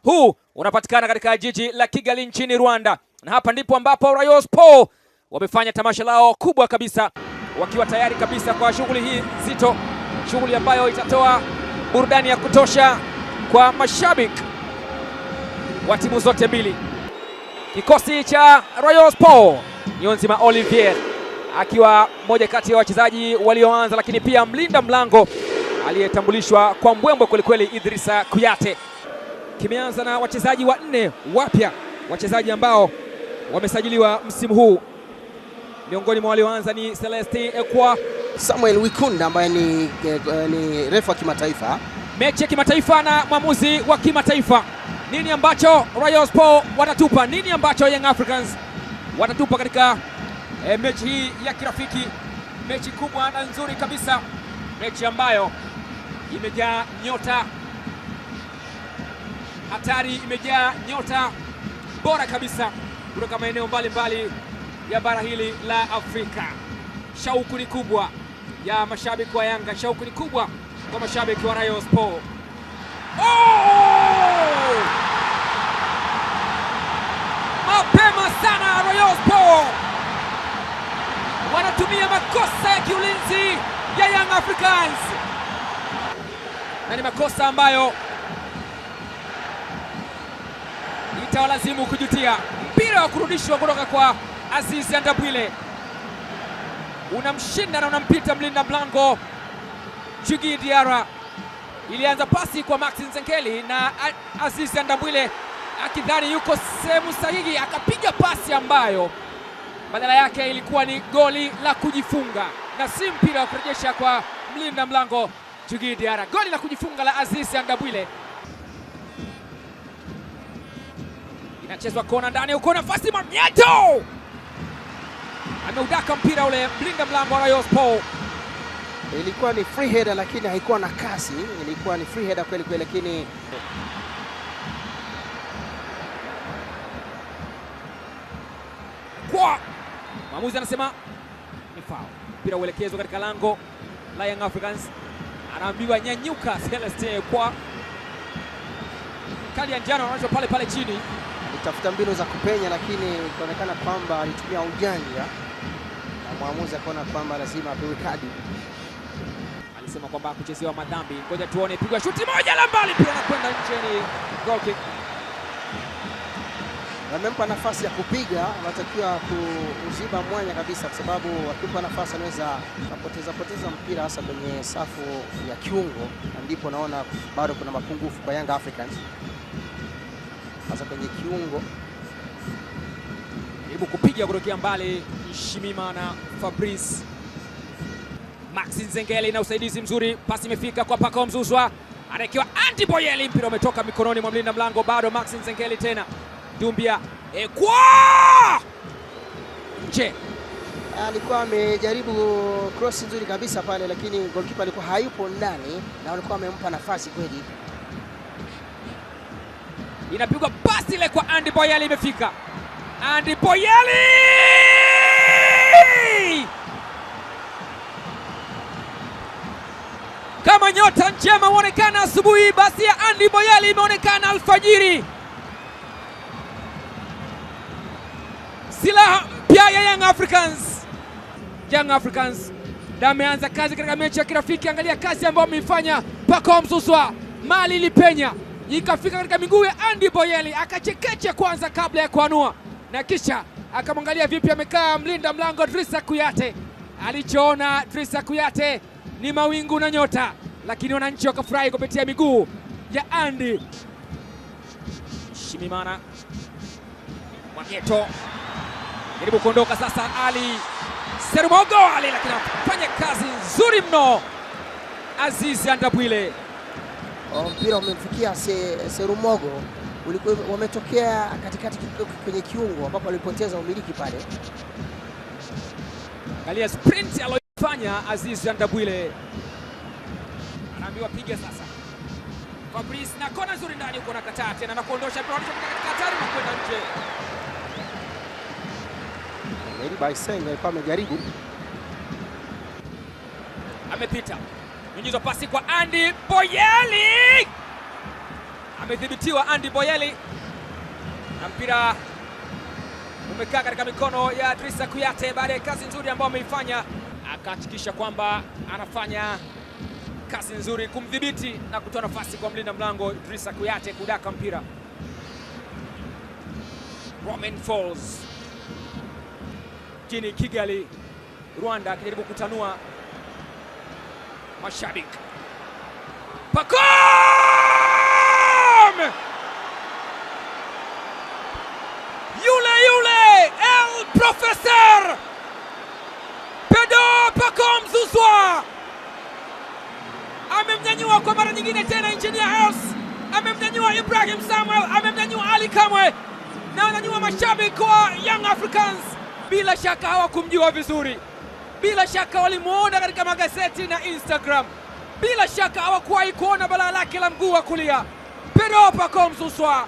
huu unapatikana katika jiji la Kigali nchini Rwanda, na hapa ndipo ambapo Rayon Sports wamefanya tamasha lao kubwa kabisa, wakiwa tayari kabisa kwa shughuli hii nzito, shughuli ambayo itatoa burudani ya kutosha kwa mashabiki wa timu zote mbili. Kikosi cha Rayon Sports, Niyonzima Olivier akiwa mmoja kati ya wachezaji walioanza, lakini pia mlinda mlango aliyetambulishwa kwa mbwembwe kwelikweli Idrissa Kuyate. Kimeanza na wachezaji wanne wapya, wachezaji ambao wamesajiliwa msimu huu. Miongoni mwa walioanza ni Celestin Ekwa, Samuel Wikunda ambaye ni refa wa kimataifa, mechi ya kimataifa na mwamuzi wa kimataifa. Nini ambacho Rayon Sports watatupa, nini ambacho Young Africans watatupa katika mechi hii ya kirafiki, mechi kubwa na nzuri kabisa, mechi ambayo imejaa nyota hatari, imejaa nyota bora kabisa kutoka maeneo mbalimbali ya bara hili la Afrika. Shauku ni kubwa ya mashabiki wa Yanga, shauku ni kubwa kwa mashabiki wa Rayon Sports. Mapema sana Rayon Sports wanatumia makosa ya kiulinzi ya Young Africans, na ni makosa ambayo itawalazimu kujutia. Mpira wa kurudishwa kutoka kwa Aziz Ndabwile unamshinda na unampita mlinda mlango Djigui Diarra. Ilianza pasi kwa Maxence Nzengeli na Aziz Ndabwile akidhani yuko sehemu sahihi, akapiga pasi ambayo badala yake ilikuwa ni goli la kujifunga na si mpira wa kurejesha kwa mlinda mlango Djigui Diarra. Goli la kujifunga la Aziz Ndabwile. Inachezwa kona ndani, uko nafasi Magneto ameudaka mpira ule mlinda mlango wa Rayon Sports. Ilikuwa ni free header lakini haikuwa na kasi, ilikuwa ni free header kweli kweli, lakini kwa mwamuzi anasema ni foul. Mpira uelekezwa katika lango la Young Africans, anaambiwa nyanyuka Celestin kwa kadi ya njano anacho pale pale chini. Alitafuta mbinu za kupenya lakini ikaonekana kwamba alitumia ujanja na mwamuzi akaona kwamba lazima apewe kadi. Alisema kwamba kuchezewa madhambi. Ngoja tuone, pigwa shuti moja la mbali, pia anakwenda nje, ni goal kick. Wamempa nafasi ya kupiga, anatakiwa kuziba mwanya kabisa, kwa sababu akipa nafasi anaweza kupoteza mpira hasa kwenye safu ya kiungo, na ndipo naona bado kuna mapungufu kwa Young Africans hasa kwenye kiungo. Jaribu kupiga kutokea mbali Shimima na Fabrice. Maxence Nzengeli na usaidizi mzuri, pasi imefika kwa Pacome Zouzoua, anaekewa Andy Boyeli, mpira umetoka mikononi mwa mlinda mlango, bado Maxence Nzengeli tena. Dumbia Ekwa nje, alikuwa amejaribu cross nzuri kabisa pale, lakini goalkeeper alikuwa hayupo ndani na alikuwa amempa nafasi kweli. Inapigwa pasi ile kwa Andy Boyeli, imefika Andy Boyeli. Kama nyota njema huonekana asubuhi, basi ya Andy Boyeli imeonekana alfajiri. Silaha mpya ya Young Africans. Young Africans ndio ameanza kazi katika mechi ya kirafiki. Angalia kazi ambayo ameifanya Pacome Zouzoua. Mali ilipenya ikafika katika miguu ya Andy Boyeli, akachekecha kwanza kabla ya kuanua, na kisha akamwangalia vipi amekaa mlinda mlango Idrissa Kuyate. Alichoona Idrissa Kuyate ni mawingu na nyota, lakini wananchi wakafurahi kupitia miguu ya Andy. Shimimana Magneto jaribu kuondoka sasa, Ali Serumogo Ali, lakini anafanya kazi nzuri mno Aziz Ndabwile. Mpira umemfikia Serumogo, ulikuwa wametokea katikati kwenye kiungo ambapo alipoteza umiliki pale. Angalia sprint aliyofanya Aziz Ndabwile, anaambiwa piga sasa. Fabrice na kona nzuri ndani, uko na kataa tena na kuondosha mpira katika hatari na kwenda nje. Meri Baiseng alikuwa amejaribu, amepita. Nyinyizo pasi kwa Andy Boyeli. amedhibitiwa Andy Boyeli na mpira umekaa katika mikono ya Idrissa Kuyate baada ya kazi nzuri ambayo ameifanya, akahakikisha kwamba anafanya kazi nzuri kumdhibiti na kutoa nafasi kwa mlinda mlango Idrissa Kuyate kudaka mpira. Romain Folz jini Kigali, Rwanda, akijaribu kutanua mashabiki. Pacome! Yule El Professor Pedro Pacome Zouzoua amemnyanyua kwa mara nyingine tena Engineer Hersi, amemnyanyua Ibrahim Samuel, amemnyanyua Ali Kamwe na wananyanyua mashabiki wa Young Africans. Bila shaka hawakumjua vizuri, bila shaka walimuona katika magazeti na Instagram, bila shaka hawakuwahi kuona balaa lake la mguu wa kulia. Pedro Pacome Zouzoua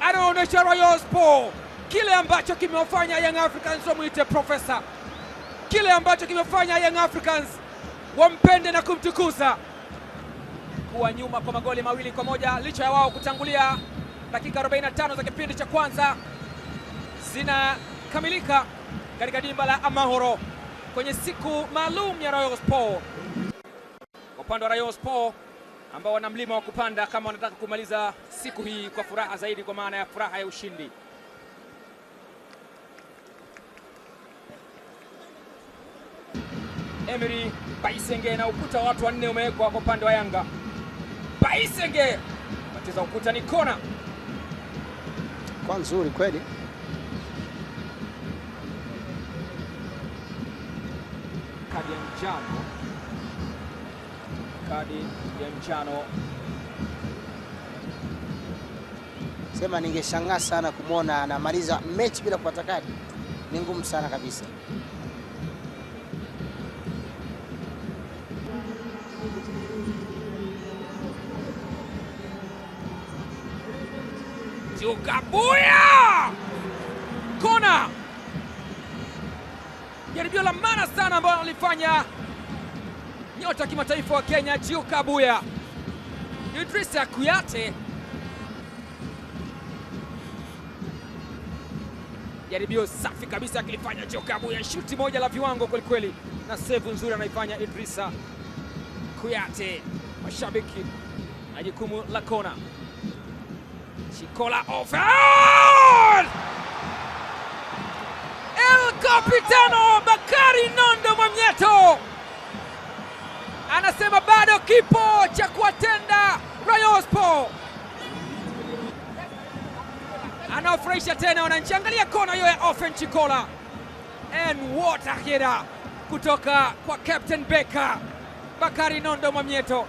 anaonyesha Rayon Sports kile ambacho kimewafanya Young Africans wamuite profesa, kile ambacho kimefanya Young Africans wampende na kumtukuza. Kuwa nyuma kwa magoli 2-1 licha ya wao kutangulia. Dakika 45 za kipindi cha kwanza zinakamilika katika dimba la Amahoro kwenye siku maalum ya Rayon Sports. Upande wa Rayon Sports ambao wana mlima wa kupanda kama wanataka kumaliza siku hii kwa furaha zaidi, kwa maana ya furaha ya ushindi. Emery Baisenge na ukuta watu wanne umewekwa kwa upande wa Yanga. Baisenge macheza ukuta, ni kona kwa nzuri kweli. Kadi ya njano. Sema ningeshangaa sana kumwona anamaliza mechi bila kupata kadi. Ni ngumu sana kabisa. Kabuya! Kona! Jaribio la maana sana ambalo alifanya nyota kimataifa wa Kenya Gio Kabuya. Idrissa Kuyate jaribio safi kabisa akilifanya Gio Kabuya, shuti moja la viwango kweli kweli na save nzuri anaifanya Idrissa Kuyate. Mashabiki na jukumu la kona. Chikola offside! El Capitano Bakari Nondo Mwamnyeto anasema bado kipo cha kuwatenda Rayon Sports. Anaofurahisha tena wananchi. Angalia kona hiyo ya Ofen Chikola. And what a header kutoka kwa Captain Beka Bakari Nondo Mwamnyeto.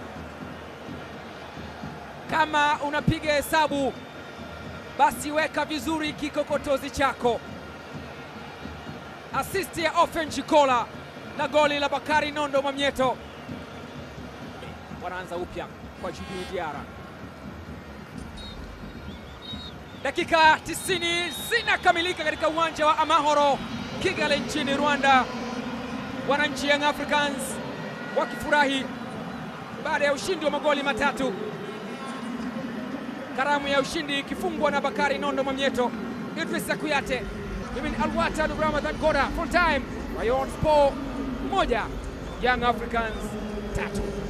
Kama unapiga hesabu basi weka vizuri kikokotozi chako. Assist ya Ofen Chikola na goli la Bakari Nondo Mwamnyeto. Wanaanza upya kwa Djigui Diarra. Dakika 90 zinakamilika katika uwanja wa Amahoro Kigali nchini Rwanda. Wananchi Young Africans wakifurahi baada ya ushindi wa magoli 3. Karamu ya ushindi ikifungwa na Bakari Nondo Mwamnyeto. Idrissa Kuyate, Ibn Alwatan Ramadan Goda, full time Rayon Sports 1 Young Africans 3.